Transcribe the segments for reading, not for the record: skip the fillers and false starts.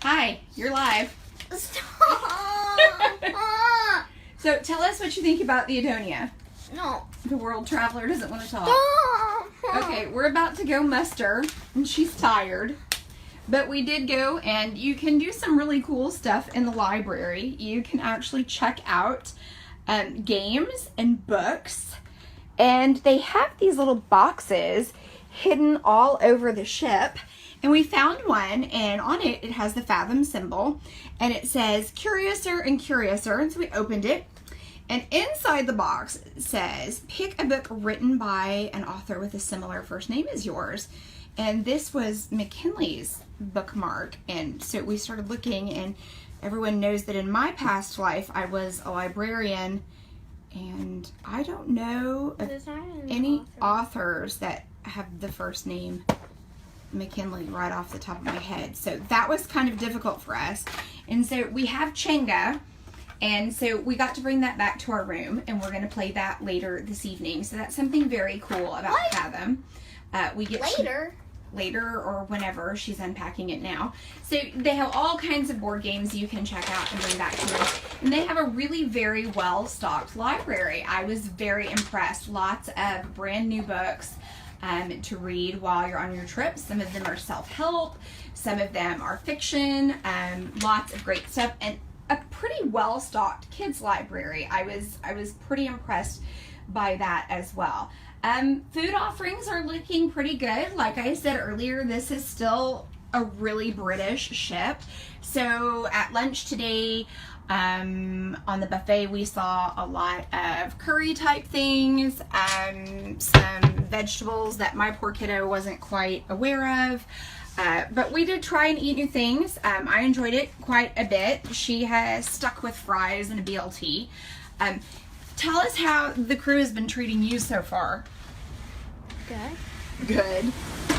Hi, you're live. Stop. So tell us what you think about the Adonia. No. The world traveler doesn't want to talk. Stop. Okay, we're about to go muster, and she's tired. But we did go, and you can do some really cool stuff in the library. You can actually check out games and books. And they have these little boxes hidden all over the ship. And we found one, and on it, it has the Fathom symbol. And it says, Curiouser and Curiouser. And so we opened it. And inside the box it says, pick a book written by an author with a similar first name as yours. And this was McKinley's bookmark. And so we started looking, and everyone knows that in my past life, I was a librarian. And I don't know of any authors that have the first name McKinley right off the top of my head. So that was kind of difficult for us. And so we have Chenga. And so we got to bring that back to our room, and we're going to play that later this evening. So that's something very cool about Fathom. We get later or whenever she's unpacking it now. So they have all kinds of board games you can check out and bring back to us. And they have a really very well-stocked library. I was very impressed. Lots of brand new books to read while you're on your trip. Some of them are self-help. Some of them are fiction. Lots of great stuff. And a pretty well-stocked kids library. I was pretty impressed by that as well. Food offerings are looking pretty good. Like I said earlier, this is still a really British ship. So at lunch today, on the buffet, we saw a lot of curry type things, some vegetables that my poor kiddo wasn't quite aware of. But we did try and eat new things. I enjoyed it quite a bit. She has stuck with fries and a BLT. Tell us how the crew has been treating you so far. Good.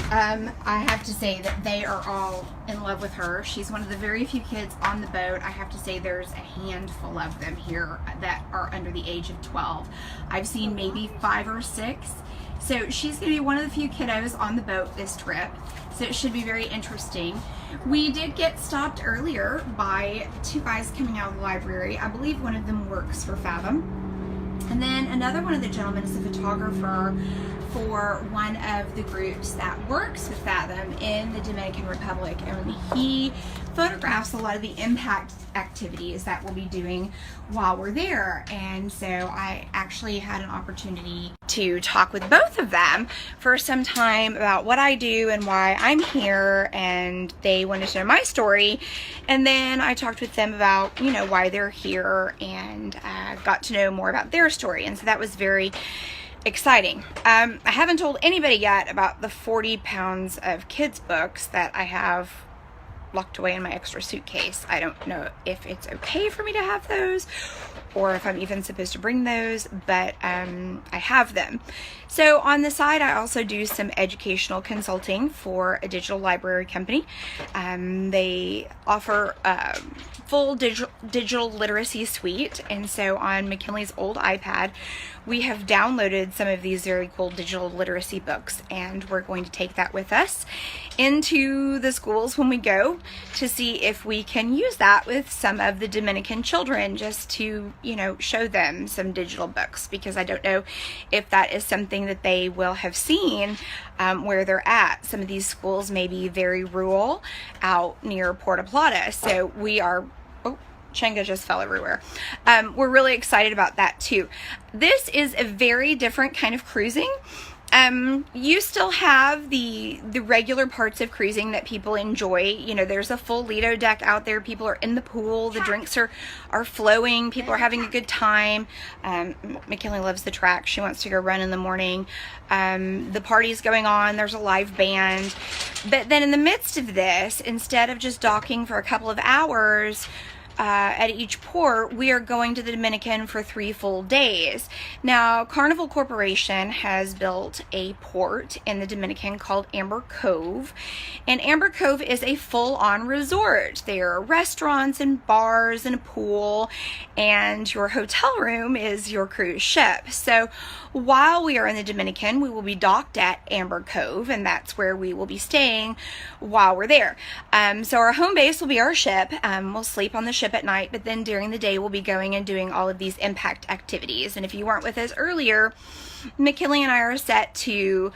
I have to say that they are all in love with her. She's one of the very few kids on the boat. I have to say there's a handful of them here that are under the age of 12. I've seen maybe 5 or 6. So she's going to be one of the few kiddos on the boat this trip. So it should be very interesting. We did get stopped earlier by 2 guys coming out of the library. I believe one of them works for Fathom. And then another one of the gentlemen is a photographer for one of the groups that works with Fathom in the Dominican Republic. And he photographs a lot of the impact activities that we'll be doing while we're there. And so I actually had an opportunity to talk with both of them for some time about what I do and why I'm here, and they wanted to know my story. And then I talked with them about, you know, why they're here, and got to know more about their story. And so that was very exciting. I haven't told anybody yet about the 40 pounds of kids books that I have locked away in my extra suitcase. I don't know if it's okay for me to have those or if I'm even supposed to bring those, but I have them. So on the side, I also do some educational consulting for a digital library company. They offer a full digital literacy suite, and so on McKinley's old iPad, we have downloaded some of these very cool digital literacy books, and we're going to take that with us into the schools when we go to see if we can use that with some of the Dominican children, just to, you know, show them some digital books, because I don't know if that is something that they will have seen where they're at. Some of these schools may be very rural out near Puerto Plata, so we are... Chenga just fell everywhere. We're really excited about that too. This is a very different kind of cruising. You still have the regular parts of cruising that people enjoy. You know, there's a full Lido deck out there. People are in the pool. The drinks are flowing. People are having a good time. McKinley loves the track. She wants to go run in the morning. The party's going on. There's a live band. But then in the midst of this, instead of just docking for a couple of hours, at each port, we are going to the Dominican for 3 full days. Now, Carnival Corporation has built a port in the Dominican called Amber Cove, And Amber Cove is a full-on resort. There are restaurants and bars and a pool, and your hotel room is your cruise ship. So while we are in the Dominican, we will be docked at Amber Cove, and that's where we will be staying while we're there. So our home base will be our ship. We'll sleep on the ship at night, but then during the day we'll be going and doing all of these impact activities. And if you weren't with us earlier, McKinley and I are set to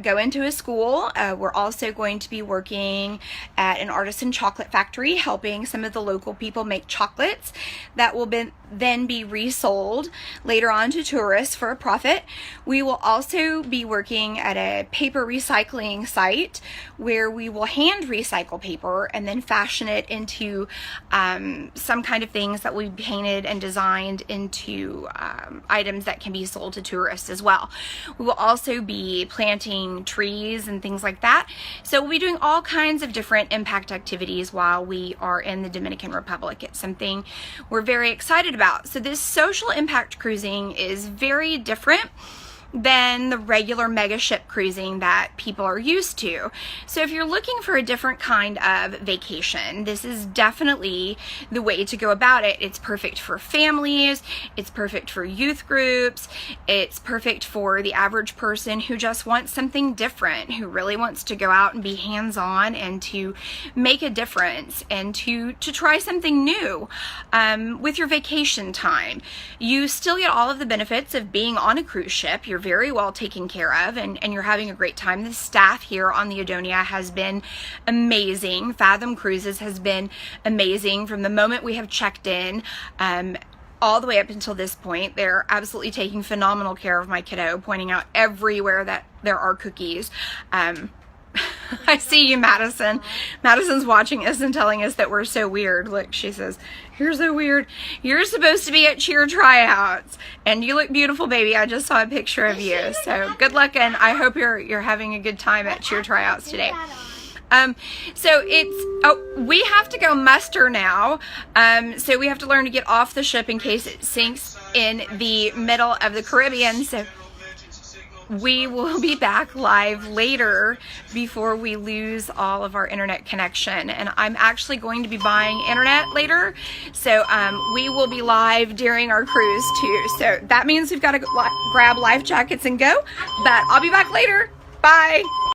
go into a school. We're also going to be working at an artisan chocolate factory, helping some of the local people make chocolates that will then be resold later on to tourists for a profit. We will also be working at a paper recycling site where we will hand recycle paper and then fashion it into some kind of things that will be painted and designed into items that can be sold to tourists as well. We will also be planting trees and things like that. So we'll be doing all kinds of different impact activities while we are in the Dominican Republic. It's something we're very excited about. So this social impact cruising is very different than the regular mega ship cruising that people are used to. So if you're looking for a different kind of vacation, this is definitely the way to go about it. It's perfect for families, it's perfect for youth groups, it's perfect for the average person who just wants something different, who really wants to go out and be hands-on and to make a difference and to try something new with your vacation time. You still get all of the benefits of being on a cruise ship. You're very well taken care of, and you're having a great time. The staff here on the Adonia has been amazing. Fathom Cruises has been amazing from the moment we have checked in all the way up until this point. They're absolutely taking phenomenal care of my kiddo, pointing out everywhere that there are cookies. I see you, Madison. Madison's watching us and telling us that we're so weird. Look, she says, "You're so weird. You're supposed to be at cheer tryouts, and you look beautiful, baby. I just saw a picture of you. So good luck, and I hope you're having a good time at cheer tryouts today." So we have to go muster now. So we have to learn to get off the ship in case it sinks in the middle of the Caribbean. So we will be back live later before we lose all of our internet connection. And I'm actually going to be buying internet later. So we will be live during our cruise too. So that means we've got to grab life jackets and go. But I'll be back later. Bye.